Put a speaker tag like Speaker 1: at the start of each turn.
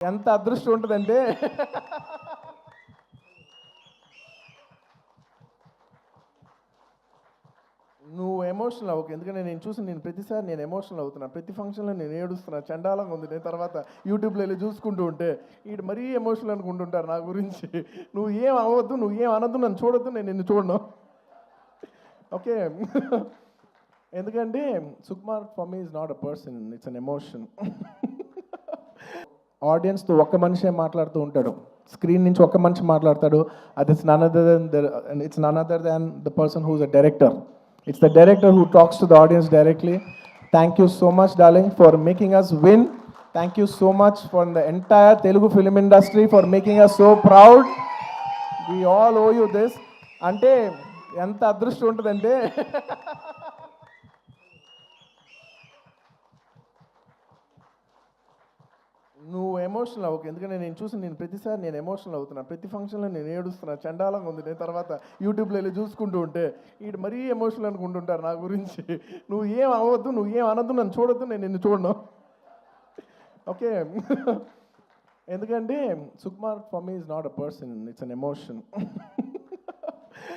Speaker 1: ఎంత అదృష్టం ఉంటుందంటే నువ్వు ఎమోషనల్ అవ్వకు. ఎందుకంటే నేను చూసి నేను ప్రతిసారి నేను ఎమోషనల్ అవుతున్నా. ప్రతి ఫంక్షన్లో నేను ఏడుస్తున్నా. చండాలంగా ఉంది. నేను తర్వాత యూట్యూబ్లో వెళ్ళి చూసుకుంటూ ఉంటే వీడు మరీ ఎమోషనల్ అనుకుంటుంటారు నా గురించి. నువ్వు ఏం అవ్వద్దు, నువ్వు ఏం అనొద్దు, నన్ను చూడొద్దు, నేను నిన్ను చూడను. ఓకే. ఎందుకంటే Sukumar for me is not a person, it's an emotion. ఆడియన్స్తో ఒక్క మనిషే మాట్లాడుతూ ఉంటాడు. స్క్రీన్ నుంచి ఒక్క మనిషి మాట్లాడతాడు. అది it's none other than the person who's a director. It's the director who talks to the audience directly. Thank you so much, darling, for making us win. Thank you so much for the entire Telugu film industry for making us so proud. We all owe you this. అంటే ఎంత అదృష్టం ఉంటుందంటే నువ్వు emotional అవ్వకు. ఎందుకంటే నేను చూసి నేను ప్రతిసారి నేను ఎమోషనల్ అవుతున్నా. ప్రతి ఫంక్షన్లో నేను ఏడుస్తున్నా. చండాలంగా ఉంది. నేను తర్వాత యూట్యూబ్లో వెళ్ళి చూసుకుంటూ ఉంటే వీడు మరీ ఎమోషనల్ అనుకుంటుంటారు నా గురించి. నువ్వు ఏం అవ్వద్దు, నువ్వు ఏం అనొద్దు, నన్ను చూడొద్దు, నేను నిన్ను చూడను. ఓకే. ఎందుకంటే Sukumar for me is not a person, it's an emotion.